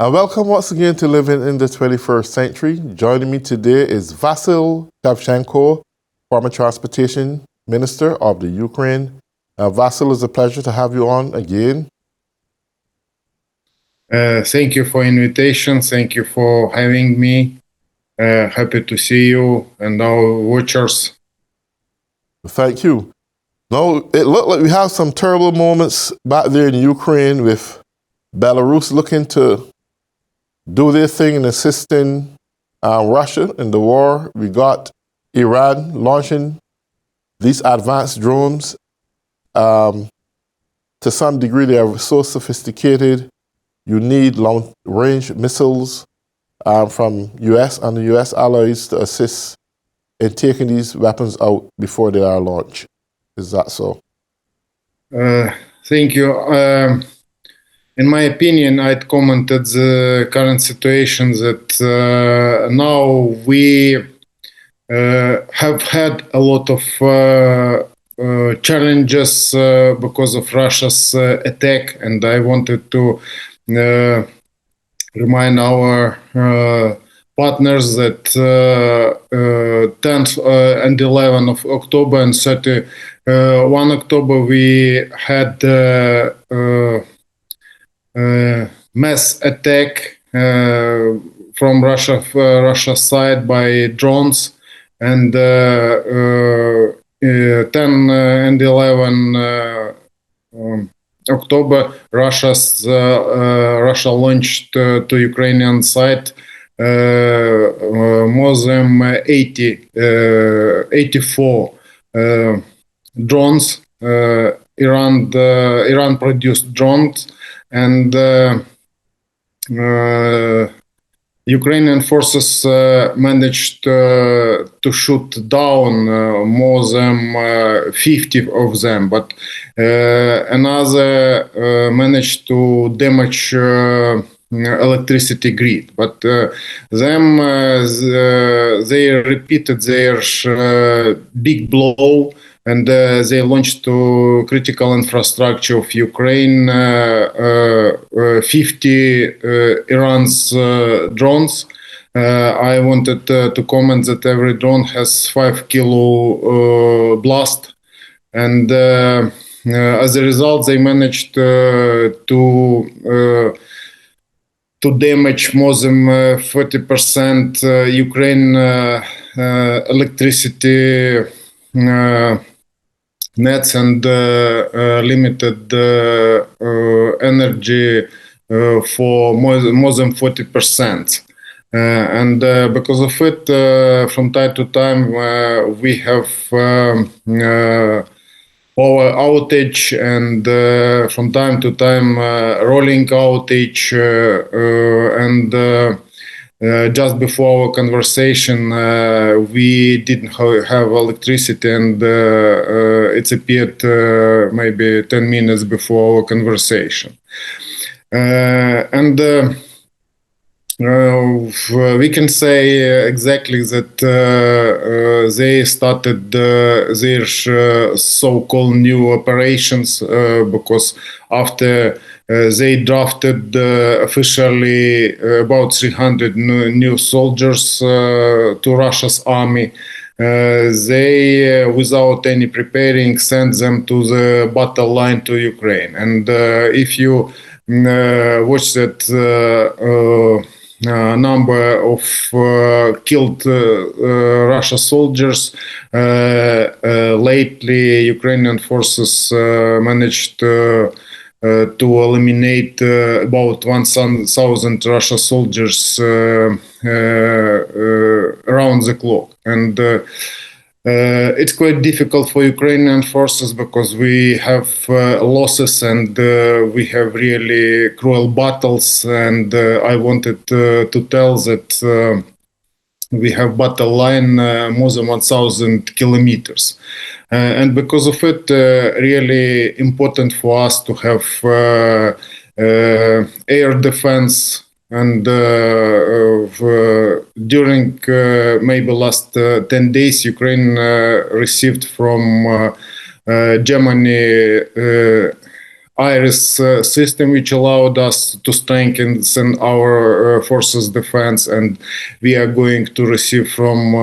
And welcome once again to Living in the 21st Century. Joining me today is Vasil Shevchenko, former Transportation Minister of the Ukraine. Vasil, it's a pleasure to have you on again. Thank you for invitation. Thank you for having me. Happy to see you and our watchers. Thank you. Now, it looked like we have some terrible moments back there in Ukraine with Belarus looking to do their thing in assisting Russia in the war. We got Iran launching these advanced drones. To some degree, they are so sophisticated. You need long-range missiles from U.S. and the U.S. allies to assist in taking these weapons out before they are launched. Is that so? Thank you. In my opinion, I'd commented the current situation that now we have had a lot of challenges because of Russia's attack, and I wanted to remind our partners that 10th and 11th of October and 31 October we had mass attack from Russia side by drones, and 10 and 11 October Russia launched to Ukrainian side more than 84 drones, Iran produced drones, and Ukrainian forces managed to shoot down more than 50 of them, but another managed to damage electricity grid. But they repeated their big blow, and they launched to critical infrastructure of Ukraine 50 Iran's drones. I wanted to comment that every drone has 5 kilo blast, and as a result, they managed to damage more than 40% Ukraine electricity nets and limited energy for more than 40%. And because of it, from time to time, we have power outage, and from time to time rolling outage, and just before our conversation we didn't have electricity, and it appeared maybe 10 minutes before our conversation, and we can say exactly that they started their so-called new operations because after they drafted officially about 300 new soldiers to Russia's army. They, without any preparing, sent them to the battle line to Ukraine. And if you watch that number of killed Russia soldiers, lately Ukrainian forces managed to eliminate about 1,000 Russia soldiers around the clock. And it's quite difficult for Ukrainian forces because we have losses, and we have really cruel battles. And I wanted to tell that we have battle line more than 1,000 kilometers. And because of it, really important for us to have air defense. And during maybe last 10 days, Ukraine received from Germany IRIS system, which allowed us to strengthen our forces defense, and we are going to receive from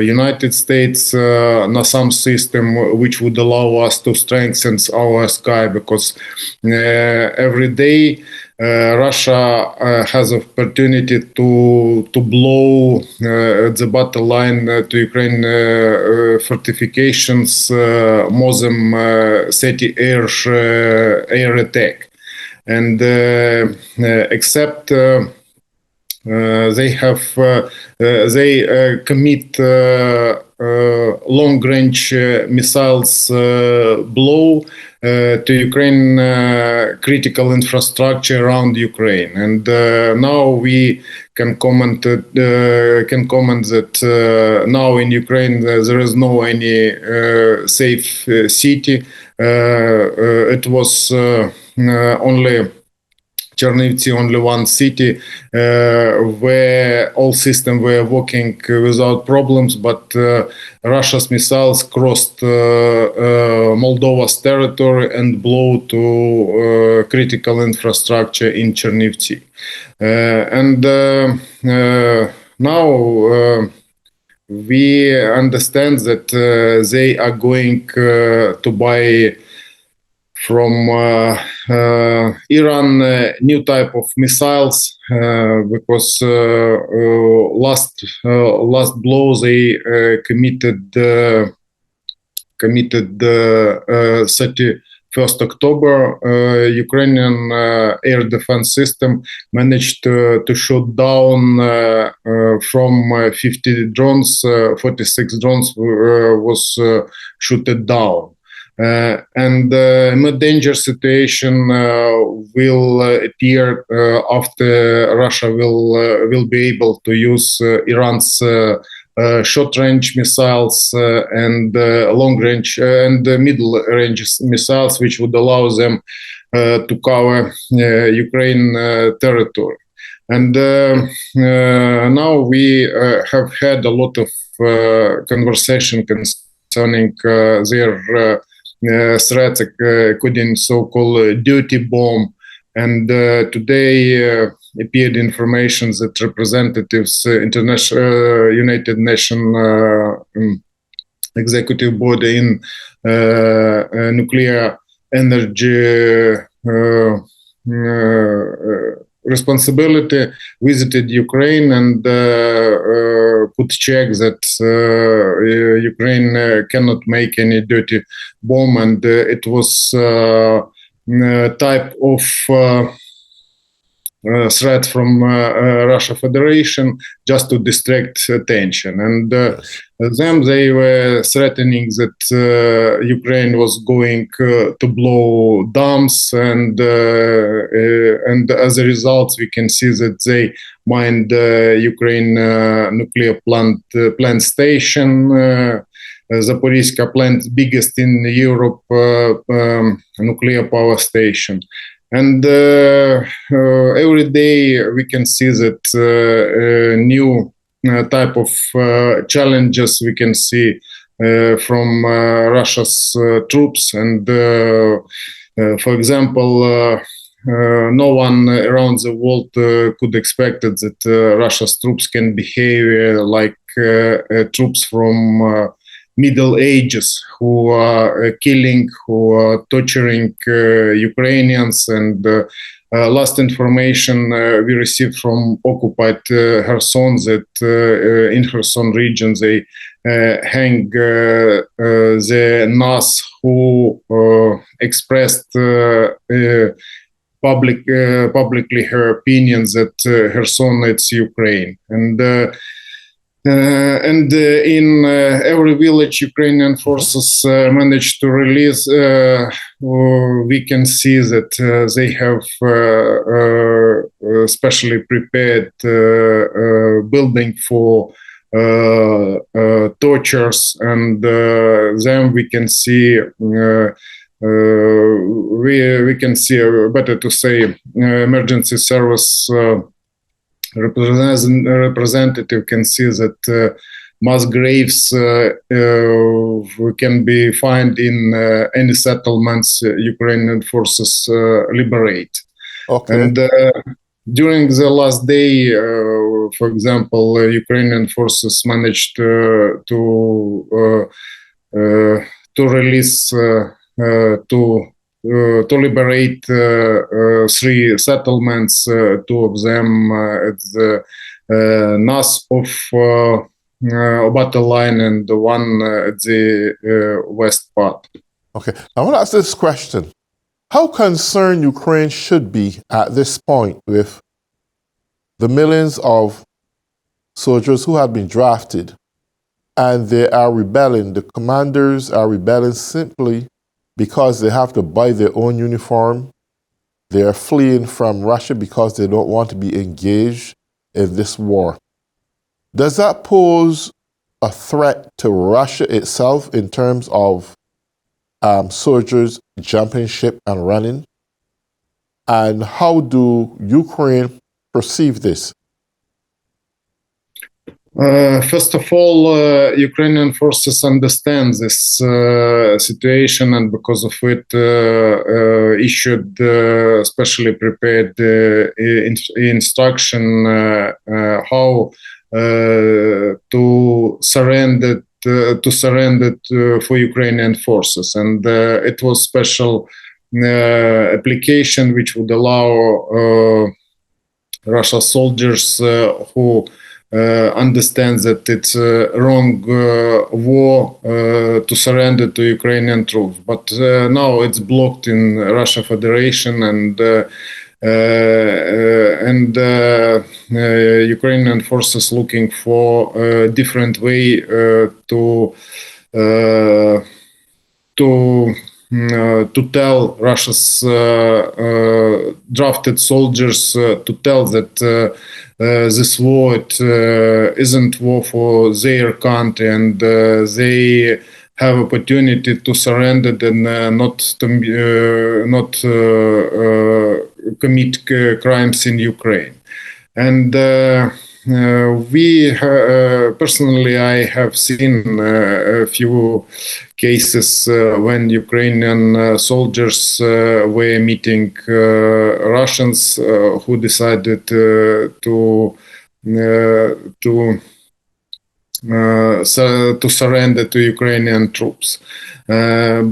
United States NASAM system, which would allow us to strengthen our sky, because every day Russia has opportunity to blow the battle line to Ukraine fortifications more than 30 air attack, and except they commit long-range missiles blow to Ukraine critical infrastructure around Ukraine, and now we can comment that now in Ukraine there is no any safe city. It was only Chernivtsi, only one city where all systems were working without problems, but Russia's missiles crossed Moldova's territory and blew to critical infrastructure in Chernivtsi. Now we understand that they are going to buy from Iran new type of missiles, because last blow they committed 31st October. Ukrainian air defense system managed to shoot down from 50 drones, 46 drones was shot down. And more dangerous situation will appear after Russia will be able to use Iran's short-range missiles and long-range and middle-range missiles, which would allow them to cover Ukraine territory. And now we have had a lot of conversation concerning their threats, including so-called dirty bomb. And today appeared information that representatives, international United Nations executive body in nuclear energy responsibility visited Ukraine and could check that Ukraine cannot make any dirty bomb, and it was type of threat from Russia Federation just to distract attention. And them, they were threatening that Ukraine was going to blow dams, and as a result, we can see that they mined Ukraine nuclear plant station. Zaporizhzhia plant, biggest in Europe, nuclear power station. And every day we can see that new type of challenges we can see from Russia's troops. And for example, no one around the world could expect that Russia's troops can behave like troops from Middle Ages, who are killing, who are torturing Ukrainians. And last information we received from occupied Kherson, that in Kherson region they hang the NAS who expressed publicly her opinion that Kherson it's Ukraine. And in every village Ukrainian forces managed to release, we can see that they have specially prepared building for tortures, and then we can see we can see, better to say, emergency service representative can see that mass graves can be found in any settlements Ukrainian forces liberate. Okay. And during the last day, for example, Ukrainian forces managed to release to liberate three settlements, two of them at the north of battle line and the one at the west part. Okay. I want to ask this question. How concerned Ukraine should be at this point with the millions of soldiers who have been drafted and they are rebelling? The commanders are rebelling simply because they have to buy their own uniform. They are fleeing from Russia because they don't want to be engaged in this war. Does that pose a threat to Russia itself in terms of soldiers jumping ship and running? And how do Ukraine perceive this? First of all, Ukrainian forces understand this situation, and because of it, issued specially prepared instruction how to surrender for Ukrainian forces, and it was special application which would allow Russia soldiers who understand that it's a wrong war to surrender to Ukrainian troops. But now it's blocked in Russia Federation, and Ukrainian forces looking for a different way to tell Russia's drafted soldiers to tell that this war isn't war for their country, and they have opportunity to surrender and not commit crimes in Ukraine. And we personally, I have seen a few cases when Ukrainian soldiers were meeting Russians who decided to surrender to Ukrainian troops.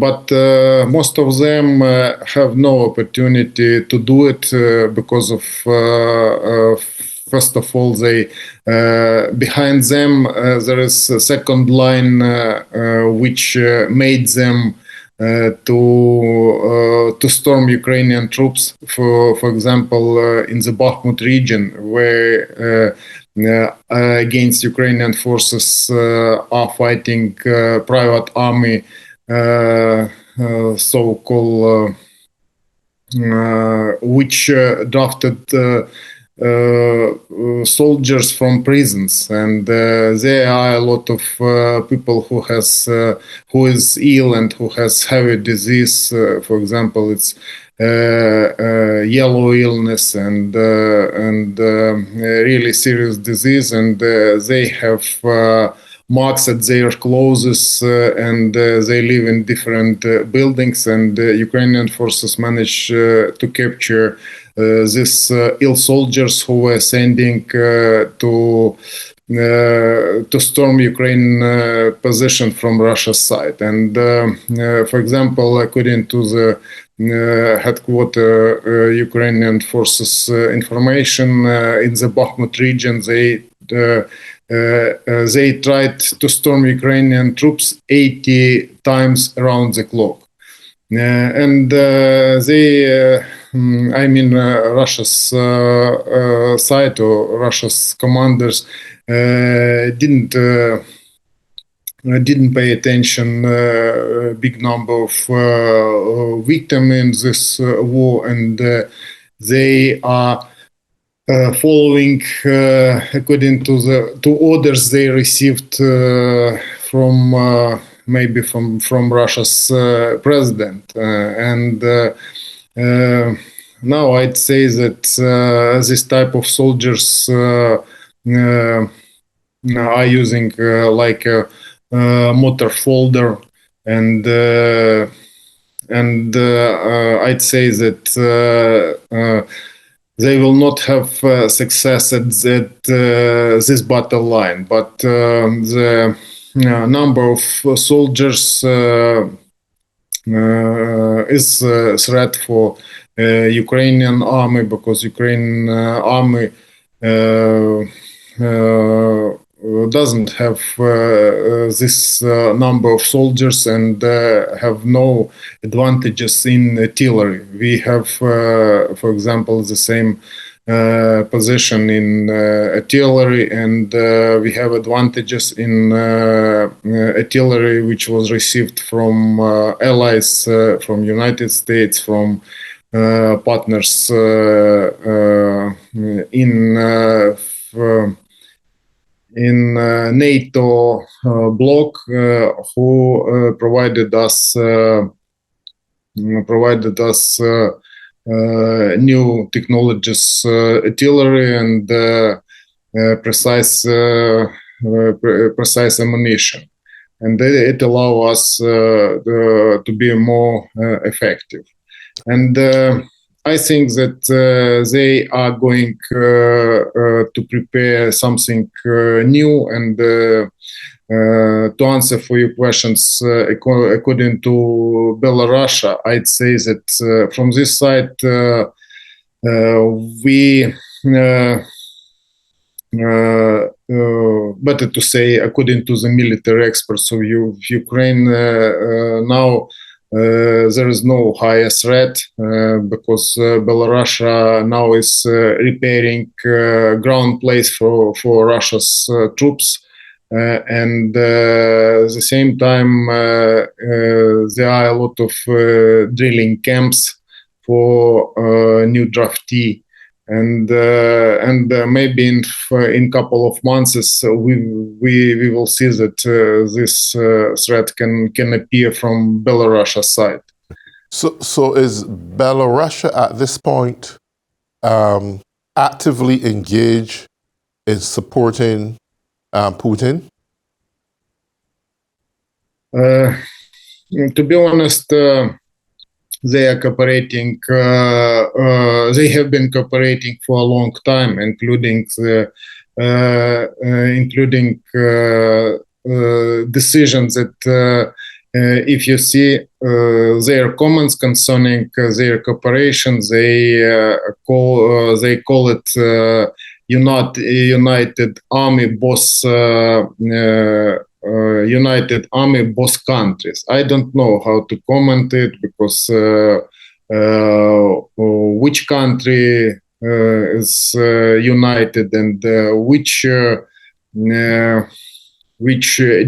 But most of them have no opportunity to do it because of first of all, they behind them there is a second line which made them to storm Ukrainian troops. For example, in the Bakhmut region, where against Ukrainian forces are fighting private army, so-called, which drafted soldiers from prisons, and there are a lot of people who is ill and who has heavy disease. For example, it's yellow illness and really serious disease, and they have marks at their clothes, and they live in different buildings, and Ukrainian forces managed to capture these ill soldiers who were sending to storm Ukraine position from Russia's side. And for example, according to the headquarter Ukrainian forces information, in the Bakhmut region, they tried to storm Ukrainian troops 80 times around the clock. And Russia's side or Russia's commanders didn't pay attention. Big number of victims in this war, and they are following according to orders they received from maybe from Russia's president, and now I'd say that this type of soldiers are using like a motor folder, and I'd say that they will not have success at this battle line. But the number of soldiers is a threat for Ukrainian army, because Ukrainian army doesn't have this number of soldiers and have no advantages in artillery. We have, for example, the same position in artillery, and we have advantages in artillery which was received from allies, from United States, from partners in NATO bloc, who provided us new technologies, artillery, and precise ammunition, and it allows us to be more effective. And I think that they are going to prepare something new. And to answer for your questions, according to Belarus, I'd say that from this side, we better to say, according to the military experts of Ukraine, now there is no higher threat because Belarus now is repairing ground place for Russia's troops. And at the same time, there are a lot of drilling camps for new draftee. And maybe in couple of months we will see that this threat can appear from Belarus side. So is Belarus at this point actively engaged in supporting Putin? To be honest, they are cooperating. They have been cooperating for a long time, including decisions that, if you see their comments concerning their cooperation, they call it United Army Boss. United Army both countries. I don't know how to comment it, because which country is united, and which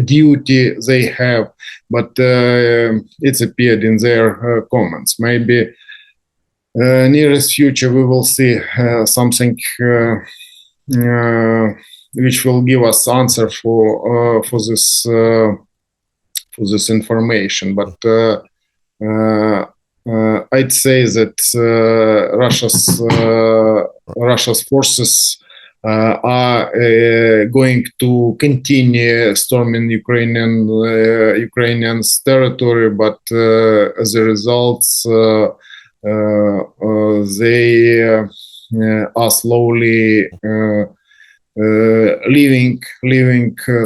duty they have, but it's appeared in their comments. Maybe nearest future we will see something which will give us answer for this information. But I'd say that Russia's forces are going to continue storming Ukrainian's territory, but as a result, they are slowly leaving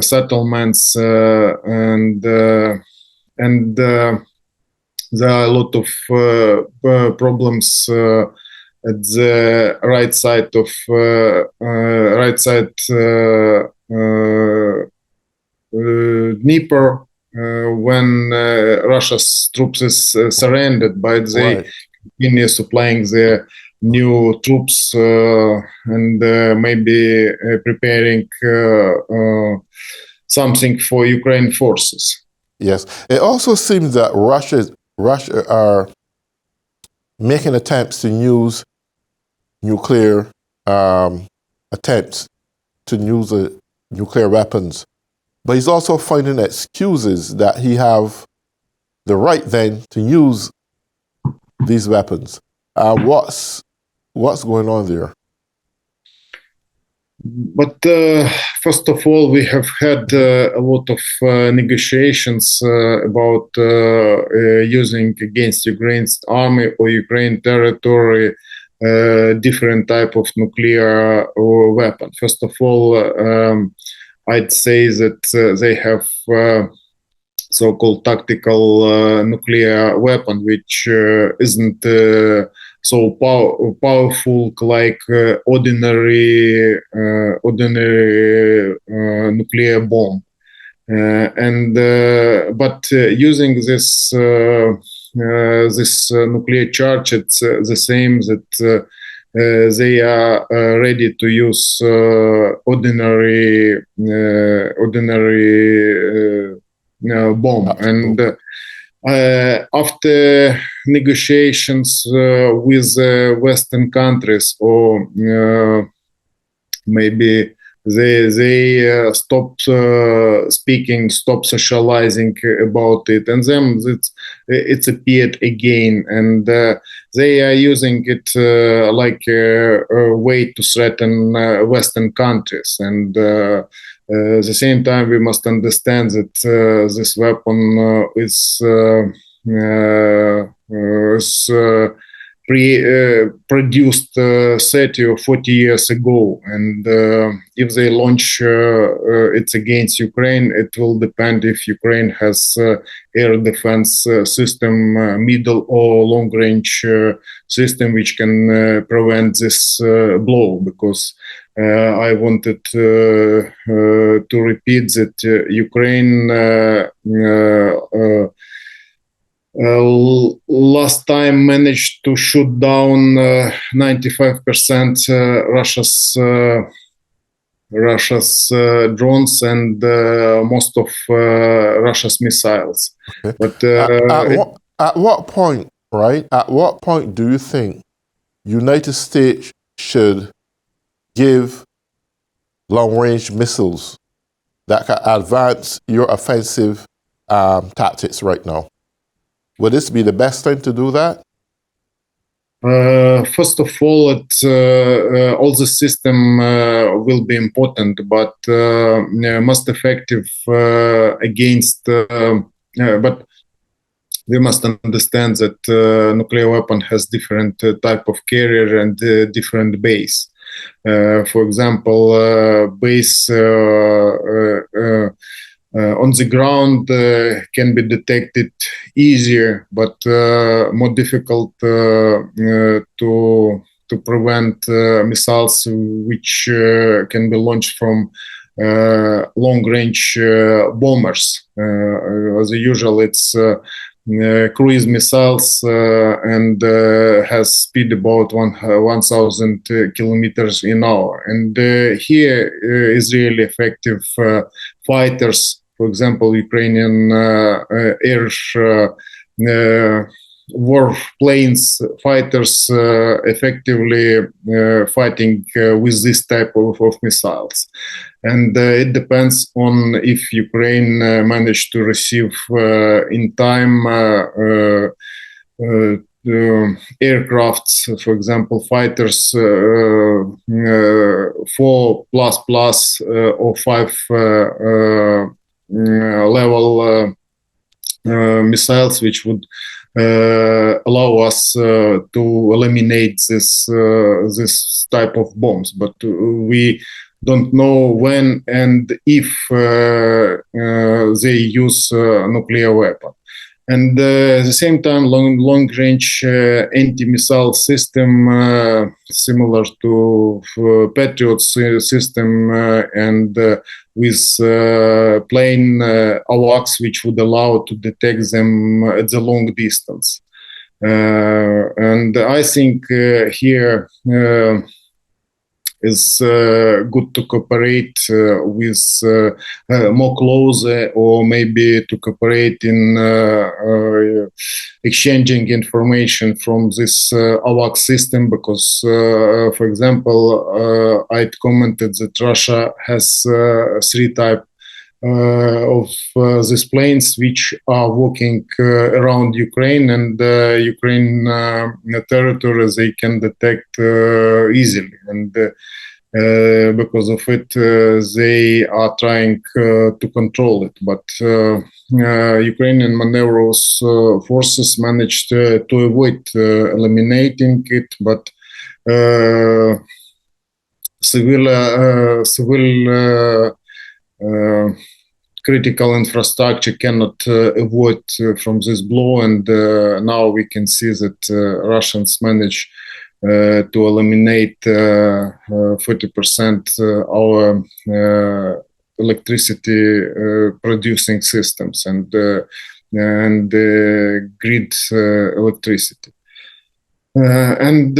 settlements, and there are a lot of problems at the right side of Dnieper, when Russia's troops is surrendered, but they continue supplying the new troops and maybe preparing something for Ukraine forces. Yes, it also seems that Russia are making attempts to use nuclear nuclear weapons, but he's also finding excuses that he have the right then to use these weapons. What's going on there? But first of all, we have had a lot of negotiations about using against Ukraine's army or Ukraine territory different type of nuclear weapon. First of all, I'd say that they have so-called tactical nuclear weapon, which isn't so powerful like ordinary nuclear bomb. But using this nuclear charge, it's the same that they are ready to use ordinary bomb. And after negotiations with Western countries, or maybe they stop speaking, stop socializing about it, and then it's appeared again, and they are using it like a way to threaten Western countries. And at the same time, we must understand that this weapon is produced 30 or 40 years ago, and if they launch it against Ukraine, it will depend if Ukraine has air defense system, middle or long range system, which can prevent this blow. Because I wanted to repeat that Ukraine last time managed to shoot down 95% Russia's drones and most of Russia's missiles. Okay. But at what point, right? At what point do you think United States should give long-range missiles that can advance your offensive tactics right now? Would this be the best time to do that? First of all, all the system will be important, but most effective against. But we must understand that nuclear weapon has different type of carrier and different base. For example, base on the ground can be detected easier, but more difficult to prevent missiles which can be launched from long-range bombers. As usual, it's cruise missiles and has speed about 1,000 kilometers an hour. And here is really effective fighters. For example, Ukrainian air warplanes fighters effectively fighting with this type of missiles. And it depends on if Ukraine managed to receive in time aircrafts, for example, fighters 4++ or 5 level missiles, which would allow us to eliminate this type of bombs. But we don't know when and if they use nuclear weapon. And at the same time, long-range anti-missile system, similar to Patriot system, and with plane AWACS, which would allow to detect them at the long distance. And I think here is good to cooperate with more closer, or maybe to cooperate in exchanging information from this AWACS system, because, for example, I'd commented that Russia has 3 types of these planes which are walking around Ukraine, and Ukraine territory they can detect easily. And because of it, they are trying to control it. But Ukrainian maneuvers forces managed to avoid eliminating it, but civil critical infrastructure cannot avoid from this blow, and now we can see that Russians manage to eliminate 40% our electricity producing systems and grid electricity. And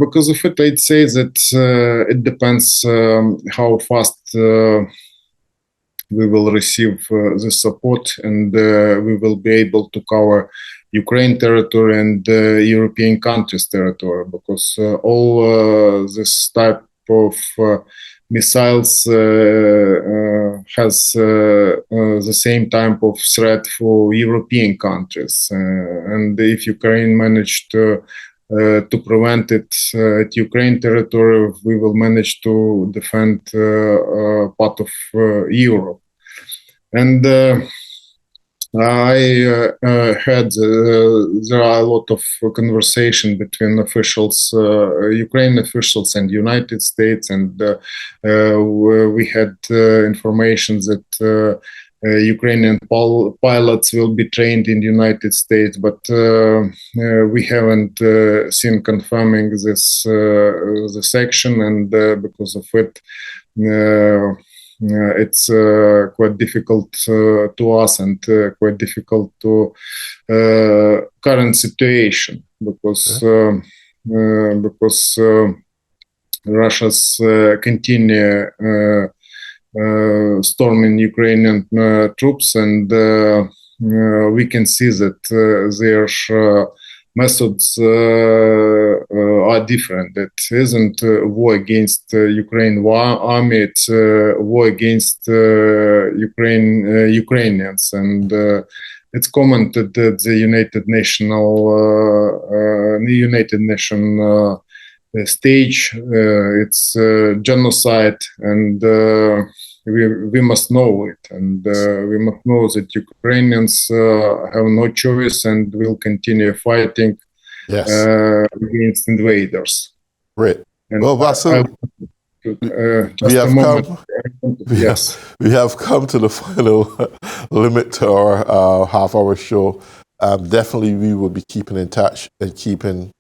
because of it, I'd say that it depends how fast we will receive the support, and we will be able to cover Ukraine territory and European countries' territory, because all this type of missiles has the same type of threat for European countries. And if Ukraine managed to prevent it at Ukraine territory, we will manage to defend part of Europe. And I heard there are a lot of conversation between officials, Ukrainian officials and United States, and we had information that Ukrainian pilots will be trained in the United States, but we haven't seen confirming this action, and because of it, it's quite difficult to us and quite difficult to current situation, because Russia's continue storming Ukrainian troops, and we can see that their methods are different. It isn't a war against Ukraine army; it's a war against Ukrainians, and it's commented that the United Nation stage. It's genocide, and we must know it, and we must know that Ukrainians have no choice and will continue fighting against invaders. Great. And well, Vasil, we have come to the final limit to our half-hour show. Definitely, we will be keeping in touch and keeping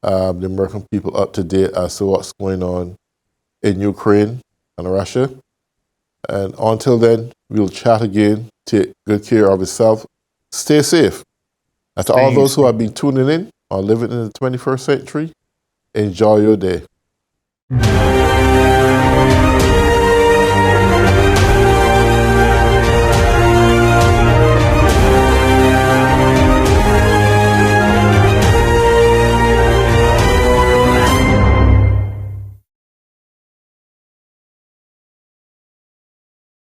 the American people up to date as to what's going on in Ukraine and Russia. And until then, we'll chat again. Take good care of yourself. Stay safe. And to all those who have been tuning in or living in the 21st century, enjoy your day.